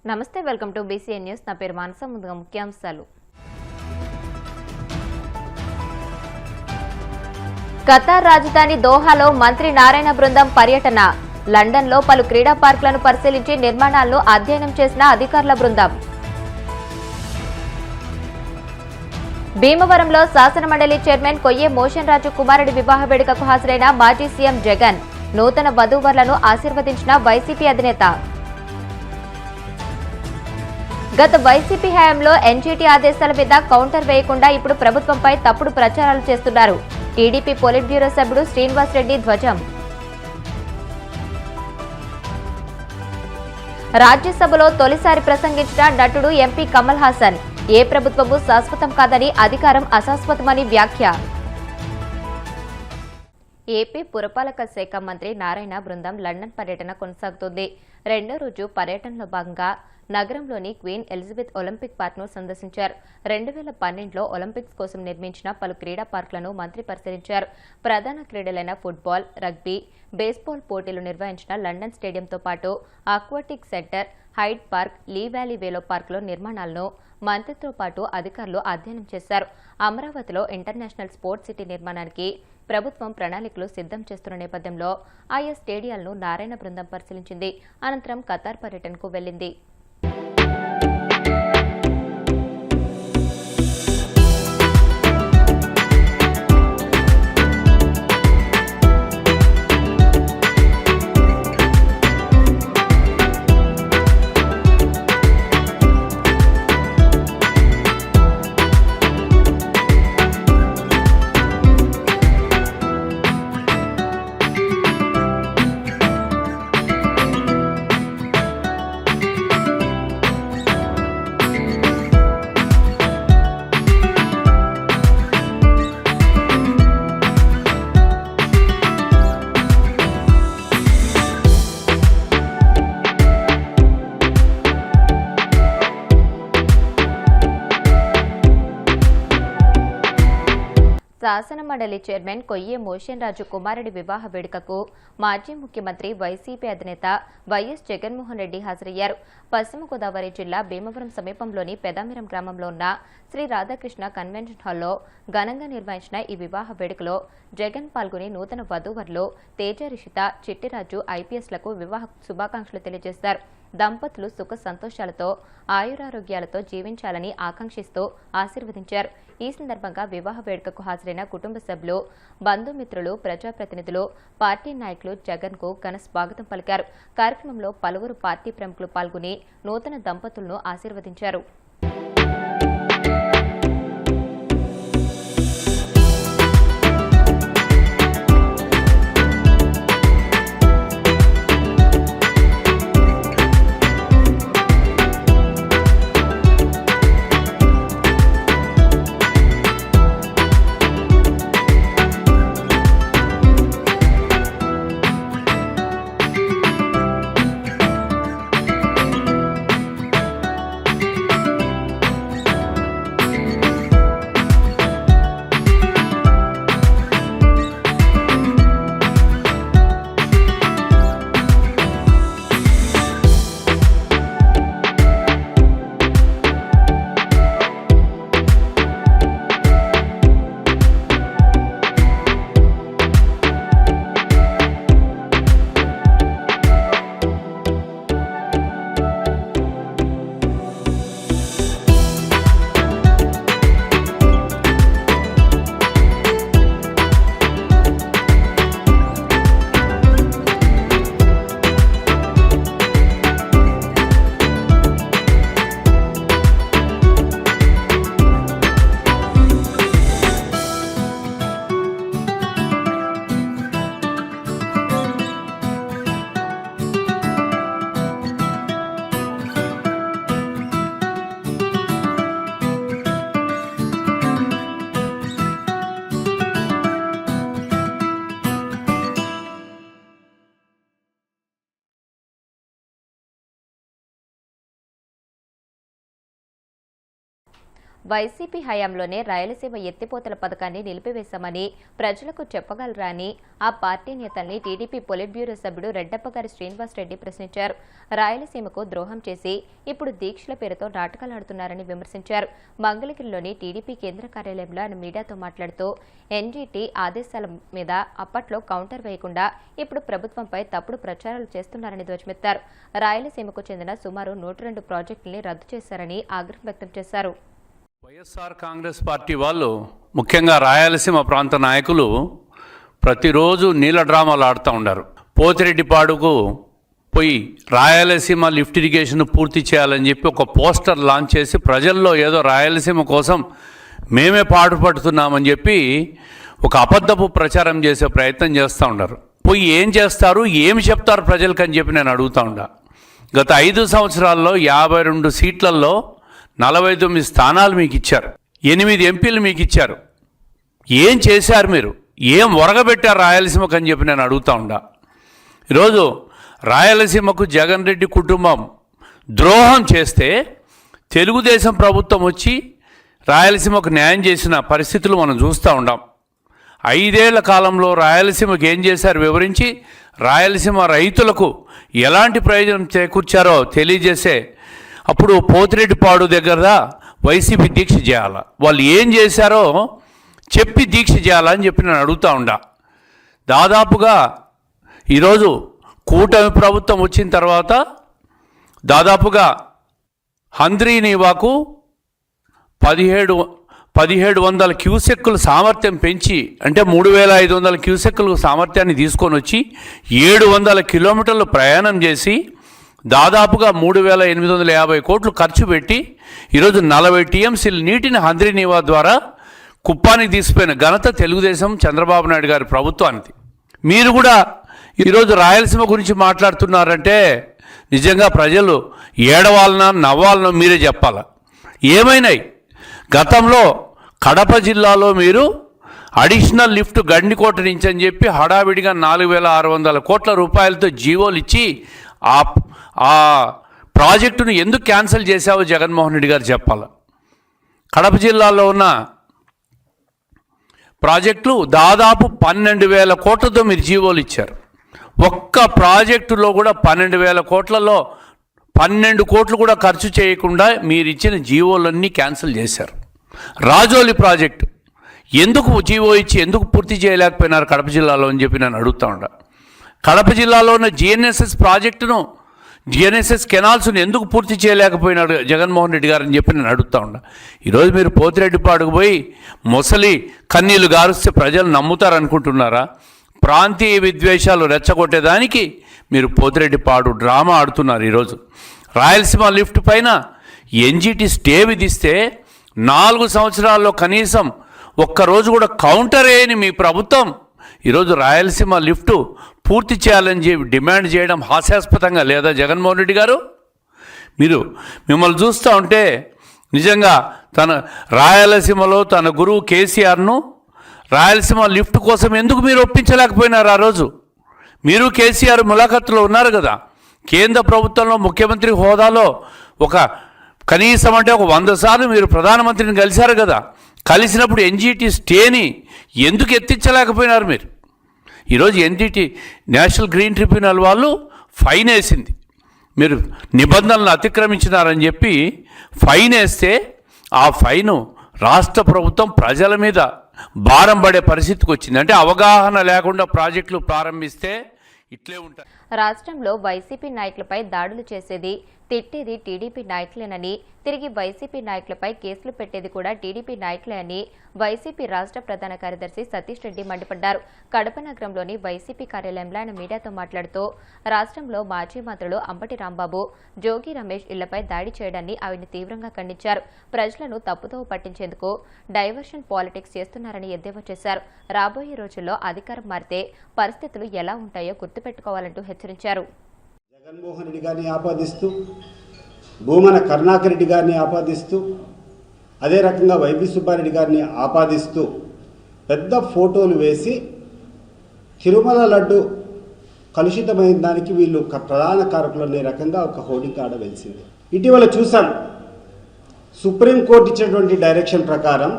నమస్తే, welcome to BCN news. నా పేరు మానస. ముందుగా ముఖ్యాంశాలు. ఖతార్ రాజధాని దోహాలో మంత్రి నారాయణ బృందం పర్యటన. లండన్లో పలు క్రీడా పార్కులను పరిశీలించి నిర్మాణాలను అధ్యయనం చేసిన అధికారుల బృందం. భీమవరంలో శాసనమండలి చైర్మన్ కొయ్యే మోషన్ రాజు కుమారుడి వివాహ వేడుకకు హాజరైన మాజీ సీఎం జగన్. నూతన వధూవరులను ఆశీర్వదించిన వైసీపీ అధినేత. గత వైసీపీ హయాంలో ఎన్జీటీ ఆదేశాల మీద కౌంటర్ వేయకుండా ఇప్పుడు ప్రభుత్వంపై తప్పుడు ప్రచారాలు చేస్తున్నారు. టీడీపీ పోలిట్ బ్యూరో సభ్యుడు శ్రీనివాస్ రెడ్డి ధ్వజం. రాజ్యసభలో తొలిసారి ప్రసంగించిన నటుడు ఎంపీ కమల్ హాసన్. ఏ ప్రభుత్వము శాశ్వతం కాదని, అధికారం అశాశ్వతమని వ్యాఖ్య. ఏపీ పురపాలక శాఖ మంత్రి నారాయణ బృందం లండన్ పర్యటన కొనసాగుతోంది. రెండో రోజు పర్యటనలో భాగంగా నగరంలోని క్వీన్ ఎలిజబెత్ ఒలింపిక్ పార్క్ను సందర్శించారు. 2012లో ఒలింపిక్స్ కోసం నిర్మించిన పలు క్రీడా పార్కులను మంత్రి పరిశీలించారు. ప్రధాన క్రీడలైన ఫుట్బాల్, రగ్బీ, బేస్బాల్ పోటీలు నిర్వహించిన లండన్ స్టేడియంతో పాటు aquatic centre, Hyde Park, Lee Valley వేలో పార్కులో నిర్మాణాలను మంత్రితో పాటు అధికారులు అధ్యయనం చేశారు. అమరావతిలో ఇంటర్నేషనల్ స్పోర్ట్స్ సిటీ నిర్మాణానికి ప్రభుత్వం ప్రణాళికలు సిద్ధం చేస్తున్న నేపథ్యంలో ఆయా స్టేడియాలను నారాయణ బృందం పరిశీలించింది. అనంతరం ఖతార్ పర్యటనకు వెళ్లింది. శాసనమండలి చైర్మన్ కొయ్యే మోషన్ రాజు కుమారుడి వివాహ వేడుకకు మాజీ ముఖ్యమంత్రి వైసీపీ అధినేత వైఎస్ జగన్మోహన్ రెడ్డి హాజరయ్యారు. పశ్చిమ గోదావరి జిల్లా భీమవరం సమీపంలోని పెదామిరం గ్రామంలో ఉన్న శ్రీ రాధాకృష్ణ కన్వెన్షన్ హాల్లో ఘనంగా నిర్వహించిన ఈ వివాహ వేడుకలో జగన్ పాల్గొని నూతన వధూవరులు తేజ రిషిత, చిట్టిరాజు ఐపీఎస్లకు వివాహ శుభాకాంక్షలు తెలియజేశారు. దంపతులు సుఖ సంతోషాలతో ఆయురారోగ్యాలతో జీవించాలని ఆకాంక్షిస్తూ ఆశీర్వదించారు. ఈ సందర్భంగా వివాహ వేడుకకు హాజరైన కుటుంబ సభ్యులు, బంధుమిత్రులు, ప్రజాప్రతినిధులు, పార్టీ నాయకులు జగన్ కు ఘన స్వాగతం పలికారు. కార్యక్రమంలో పలువురు పార్టీ ప్రముఖులు పాల్గొని నూతన దంపతులను ఆశీర్వదించారు. వైసీపీ హయాంలోనే రాయలసీమ ఎత్తిపోతల పథకాన్ని నిలిపివేశామని ప్రజలకు చెప్పగలరా అని ఆ పార్టీ నేతల్ని టీడీపీ పొలిట్ బ్యూరో సభ్యుడు రెడ్డప్పగారి శ్రీనివాసరెడ్డి ప్రశ్నించారు. రాయలసీమకు ద్రోహం చేసి ఇప్పుడు దీక్షల పేరుతో నాటకాలాడుతున్నారని విమర్శించారు. మంగళగిరిలోని టీడీపీ కేంద్ర కార్యాలయంలో ఆయన మీడియాతో మాట్లాడుతూ ఎన్జీటీ ఆదేశాల మీద అప్పట్లో కౌంటర్ వేయకుండా ఇప్పుడు ప్రభుత్వంపై తప్పుడు ప్రచారాలు చేస్తున్నారని ధ్వజమెత్తారు. రాయలసీమకు చెందిన సుమారు 102 ప్రాజెక్టుల్ని రద్దు చేశారని ఆగ్రహం వ్యక్తం చేశారు. వైఎస్ఆర్ కాంగ్రెస్ పార్టీ వాళ్ళు ముఖ్యంగా రాయలసీమ ప్రాంత నాయకులు ప్రతిరోజు నీళ్ళ డ్రామాలు ఆడుతూ ఉన్నారు. పోతిరెడ్డిపాడుకు పోయి రాయలసీమ లిఫ్ట్ ఇరిగేషన్ పూర్తి చేయాలని చెప్పి ఒక పోస్టర్ లాంచ్ చేసి ప్రజల్లో ఏదో రాయలసీమ కోసం మేమే పాటుపడుతున్నామని చెప్పి ఒక అబద్ధపు ప్రచారం చేసే ప్రయత్నం చేస్తూ ఉన్నారు. పోయి ఏం చేస్తారు, ఏమి చెప్తారు ప్రజలకని చెప్పి నేను అడుగుతూ ఉన్నా. గత 5 సంవత్సరాల్లో 52 సీట్లలో 49 స్థానాలు మీకు ఇచ్చారు, 8 ఎంపీలు మీకు ఇచ్చారు. ఏం చేశారు మీరు? ఏం ఒరగబెట్టారు రాయలసీమకు అని చెప్పి నేను అడుగుతూ ఉండా. ఈరోజు రాయలసీమకు జగన్ రెడ్డి కుటుంబం ద్రోహం చేస్తే తెలుగుదేశం ప్రభుత్వం వచ్చి రాయలసీమకు న్యాయం చేసిన పరిస్థితులు మనం చూస్తూ ఉన్నాం. 5 ఏళ్ల కాలంలో రాయలసీమకు ఏం చేశారు వివరించి రాయలసీమ రైతులకు ఎలాంటి ప్రయోజనం చేకూర్చారో తెలియజేసే అప్పుడు పోతిరెడ్డిపాడు దగ్గర వైసీపీ దీక్ష చేయాలా, వాళ్ళు ఏం చేశారో చెప్పి దీక్ష చేయాలని చెప్పి నేను అడుగుతూ ఉండా. దాదాపుగా ఈరోజు కూటమి ప్రభుత్వం వచ్చిన తర్వాత దాదాపుగా హంద్రీనీవాకు 1700 క్యూసెక్కుల సామర్థ్యం పెంచి అంటే 3500 క్యూసెక్కుల సామర్థ్యాన్ని తీసుకొని వచ్చి 700 కిలోమీటర్లు ప్రయాణం చేసి దాదాపుగా 3850 కోట్లు ఖర్చు పెట్టి ఈరోజు 40 టీఎంసీల నీటిని హంద్రీనీవా ద్వారా కుప్పానికి తీసిపోయిన ఘనత తెలుగుదేశం చంద్రబాబు నాయుడు గారి ప్రభుత్వానికి. మీరు కూడా ఈరోజు రాయలసీమ గురించి మాట్లాడుతున్నారంటే నిజంగా ప్రజలు ఏడవాలన్నా నవ్వాలన్నా మీరే చెప్పాలా. ఏమైనాయి? గతంలో కడప జిల్లాలో మీరు అడిషనల్ లిఫ్ట్ గండికోట నుంచి అని చెప్పి హడావిడిగా 4600 కోట్ల రూపాయలతో జీవోలు ఇచ్చి ఆ ప్రాజెక్టును ఎందుకు క్యాన్సిల్ చేశావో జగన్మోహన్ రెడ్డి గారు చెప్పాలి. కడప జిల్లాలో ఉన్న ప్రాజెక్టులు దాదాపు 12,000 కోట్లతో మీరు జీవోలు ఇచ్చారు. ఒక్క ప్రాజెక్టులో కూడా 12,000 కోట్లలో 12 కోట్లు కూడా ఖర్చు చేయకుండా మీరు ఇచ్చిన జీవోలన్నీ క్యాన్సిల్ చేశారు. రాజోలి ప్రాజెక్టు ఎందుకు జీవో ఇచ్చి ఎందుకు పూర్తి చేయలేకపోయినారు కడప జిల్లాలో అని చెప్పి నేను అడుగుతూ ఉంటా. కడప జిల్లాలో ఉన్న జిఎన్ఎస్ఎస్ ప్రాజెక్టును జిఎన్ఎస్ఎస్ కెనాల్స్ను ఎందుకు పూర్తి చేయలేకపోయినాడు జగన్మోహన్ రెడ్డి గారు అని చెప్పి నేను అడుగుతూ ఉన్నా. ఈరోజు మీరు పోతిరెడ్డిపాడుకు పోయి మొసలి కన్నీళ్లు గారుస్తే ప్రజలు నమ్ముతారనుకుంటున్నారా? ప్రాంతీయ విద్వేషాలు రెచ్చగొట్టేదానికి మీరు పోతిరెడ్డిపాడు డ్రామా ఆడుతున్నారు. ఈరోజు రాయలసీమ లిఫ్ట్ పైన ఎన్జీటీ స్టే విధిస్తే 4 సంవత్సరాల్లో కనీసం ఒక్కరోజు కూడా కౌంటర్ వేయని మీ ప్రభుత్వం ఈరోజు రాయలసీమ లిఫ్ట్ పూర్తి చేయాలని చెప్పి డిమాండ్ చేయడం హాస్యాస్పదంగా లేదా జగన్మోహన్ రెడ్డి గారు? మిమ్మల్ని చూస్తూ ఉంటే నిజంగా తన రాయలసీమలో తన గురువు కేసీఆర్ను రాయలసీమ లిఫ్ట్ కోసం ఎందుకు మీరు ఒప్పించలేకపోయినారు? ఆ రోజు మీరు కేసీఆర్ ములాఖత్తులో ఉన్నారు కదా, కేంద్ర ప్రభుత్వంలో ముఖ్యమంత్రి హోదాలో ఒక కనీసం అంటే ఒక 100 సార్లు మీరు ప్రధానమంత్రిని కలిశారు కదా. కలిసినప్పుడు ఎన్జీటీ స్టేని ఎందుకు ఎత్తించలేకపోయినారు మీరు? ఈరోజు ఎన్జీటీ నేషనల్ గ్రీన్ ట్రిబ్యునల్ వాళ్ళు ఫైన్ వేసింది, మీరు నిబంధనలను అతిక్రమించినారని చెప్పి ఫైన్ వేస్తే ఆ ఫైను రాష్ట్ర ప్రభుత్వం ప్రజల మీద భారం పడే పరిస్థితికి వచ్చింది. అంటే అవగాహన లేకుండా ప్రాజెక్టులు ప్రారంభిస్తే ఇట్లే ఉంటాయి. రాష్ట్రంలో వైసీపీ నాయకులపై దాడులు చేసేది తిట్టేది టీడీపీ నాయకులేనని, తిరిగి వైసీపీ నాయకులపై కేసులు పెట్టేది కూడా టీడీపీ నాయకులే అని వైసీపీ రాష్ట్ర ప్రధాన కార్యదర్శి సతీష్ రెడ్డి మండిపడ్డారు. కడప నగరంలోని వైసీపీ కార్యాలయంలో ఆయన మీడియాతో మాట్లాడుతూ రాష్ట్రంలో మాజీ మంత్రులు అంబటి రాంబాబు, జోగి రమేష్ ఇళ్లపై దాడి చేయడాన్ని ఆయన తీవ్రంగా ఖండించారు. ప్రజలను తప్పుదోవ పట్టించేందుకు డైవర్షన్ పాలిటిక్స్ చేస్తున్నారని ఎద్దేవా చేశారు. రాబోయే రోజుల్లో అధికారం మారితే పరిస్థితులు ఎలా ఉంటాయో గుర్తుపెట్టుకోవాలంటూ హెచ్చరించారు. జగన్మోహన్ రెడ్డి గారిని ఆపాదిస్తూ, భూమన కరుణాకర్ రెడ్డి గారిని ఆపాదిస్తూ, అదే రకంగా వైవి సుబ్బారెడ్డి గారిని ఆపాదిస్తూ పెద్ద ఫోటోలు వేసి తిరుమల లడ్డు కలుషితమైన దానికి వీళ్ళు ప్రధాన కారకులు అనే రకంగా ఒక హోర్డింగ్ ఆడ వెలిసింది. ఇటీవల చూసాం సుప్రీంకోర్టు ఇచ్చినటువంటి డైరెక్షన్ ప్రకారం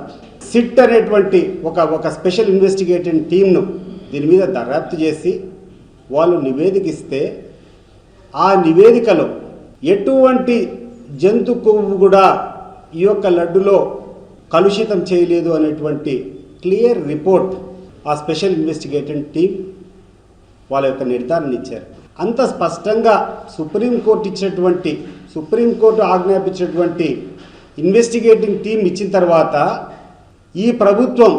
సిట్ అనేటువంటి ఒక స్పెషల్ ఇన్వెస్టిగేటింగ్ టీంను దీని మీద దర్యాప్తు చేసి వాళ్ళు నివేదిక ఇస్తే ఆ నివేదికలో ఎటువంటి జంతు కొవ్వు కూడా ఈ యొక్క లడ్డులో కలుషితం చేయలేదు అనేటువంటి క్లియర్ రిపోర్ట్ ఆ స్పెషల్ ఇన్వెస్టిగేటింగ్ టీం వాళ్ళ యొక్క నిర్ధారణ ఇచ్చారు. అంత స్పష్టంగా సుప్రీంకోర్టు ఆజ్ఞాపించినటువంటి ఇన్వెస్టిగేటింగ్ టీం ఇచ్చిన తర్వాత ఈ ప్రభుత్వం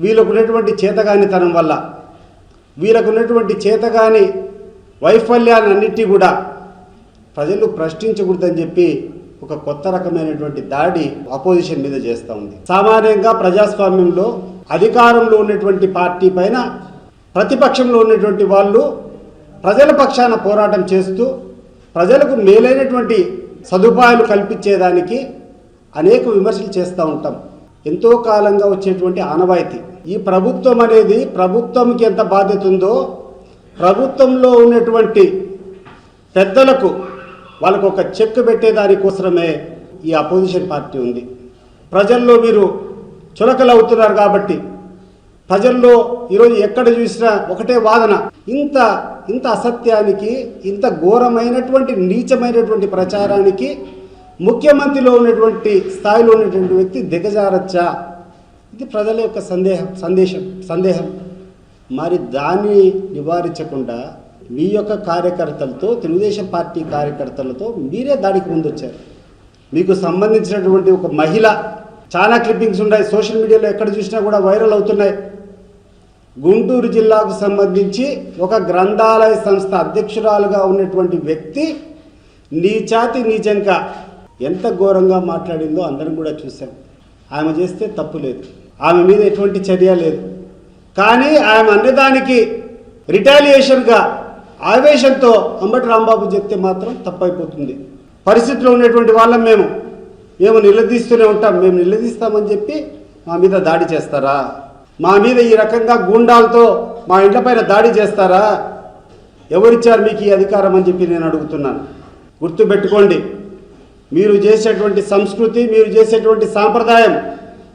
వీళ్ళకు ఉన్నటువంటి చేతగానితనం వల్ల, వీళ్ళకు ఉన్నటువంటి చేతగాని వైఫల్యాలన్నిటి కూడా ప్రజలు ప్రశ్నించకూడదని చెప్పి ఒక కొత్త రకమైనటువంటి దాడి అపోజిషన్ మీద చేస్తూ ఉంది. సామాన్యంగా ప్రజాస్వామ్యంలో అధికారంలో ఉన్నటువంటి పార్టీ పైన ప్రతిపక్షంలో ఉన్నటువంటి వాళ్ళు ప్రజల పక్షాన పోరాటం చేస్తూ ప్రజలకు మేలైనటువంటి సదుపాయాలు కల్పించేదానికి అనేక విమర్శలు చేస్తూ ఉంటాం. ఎంతో కాలంగా వచ్చేటువంటి ఆనవాయితీ. ఈ ప్రభుత్వం అనేది ప్రభుత్వంకి ఎంత బాధ్యత ఉందో ప్రభుత్వంలో ఉన్నటువంటి పెద్దలకు వాళ్ళకు ఒక చెక్ పెట్టేదానికోసమే ఈ అపోజిషన్ పార్టీ ఉంది. ప్రజల్లో మీరు చులకలు అవుతున్నారు కాబట్టి ప్రజల్లో ఈరోజు ఎక్కడ చూసినా ఒకటే వాదన. ఇంత అసత్యానికి, ఇంత ఘోరమైనటువంటి నీచమైనటువంటి ప్రచారానికి ముఖ్యమంత్రిలో ఉన్నటువంటి స్థాయిలో ఉన్నటువంటి వ్యక్తి దిగజారచ్చా? ఇది ప్రజల యొక్క సందేహం. మరి దాన్ని నివారించకుండా మీ యొక్క కార్యకర్తలతో, తెలుగుదేశం పార్టీ కార్యకర్తలతో మీరే దాడికి ముందొచ్చారు. మీకు సంబంధించినటువంటి ఒక మహిళ, చాలా క్లిప్పింగ్స్ ఉన్నాయి సోషల్ మీడియాలో, ఎక్కడ చూసినా కూడా వైరల్ అవుతున్నాయి. గుంటూరు జిల్లాకు సంబంధించి ఒక గ్రంథాలయ సంస్థ అధ్యక్షురాలుగా ఉన్నటువంటి వ్యక్తి నీచంగా ఎంత ఘోరంగా మాట్లాడిందో అందరం కూడా చూశాం. ఆమె చేస్తే తప్పు లేదు, ఆమె మీద ఎటువంటి చర్య లేదు. కానీ ఆమె అన్నదానికి రిటాలియేషన్గా ఆవేశంతో అంబటి రాంబాబు చెప్తే మాత్రం తప్పైపోతుంది. పరిస్థితిలో ఉన్నటువంటి వాళ్ళం మేము నిలదీస్తూనే ఉంటాం. మేము నిలదీస్తామని చెప్పి మా మీద దాడి చేస్తారా? మా మీద ఈ రకంగా గూండాలతో మా ఇండ్లపైన దాడి చేస్తారా? ఎవరిచ్చారు మీకు ఈ అధికారం అని చెప్పి నేను అడుగుతున్నాను. గుర్తుపెట్టుకోండి, మీరు చేసేటువంటి సంస్కృతి, మీరు చేసేటువంటి సాంప్రదాయం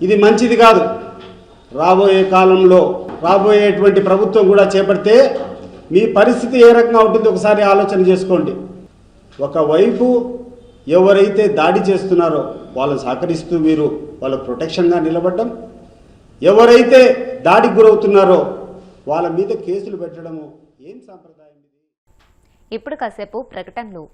ఇది మంచిది కాదు. రాబోయే కాలంలో రాబోయేటువంటి ప్రభుత్వం కూడా చేపడితే మీ పరిస్థితి ఏ రకంగా ఉంటుందో ఒకసారి ఆలోచన చేసుకోండి. ఒకవైపు ఎవరైతే దాడి చేస్తున్నారో వాళ్ళని సహకరిస్తూ మీరు వాళ్ళ ప్రొటెక్షన్గా నిలబడడం, ఎవరైతే దాడికి గురవుతున్నారో వాళ్ళ మీద కేసులు పెట్టడము ఏం సాంప్రదాయం? ఇప్పుడు కాసేపు ప్రకటనలు.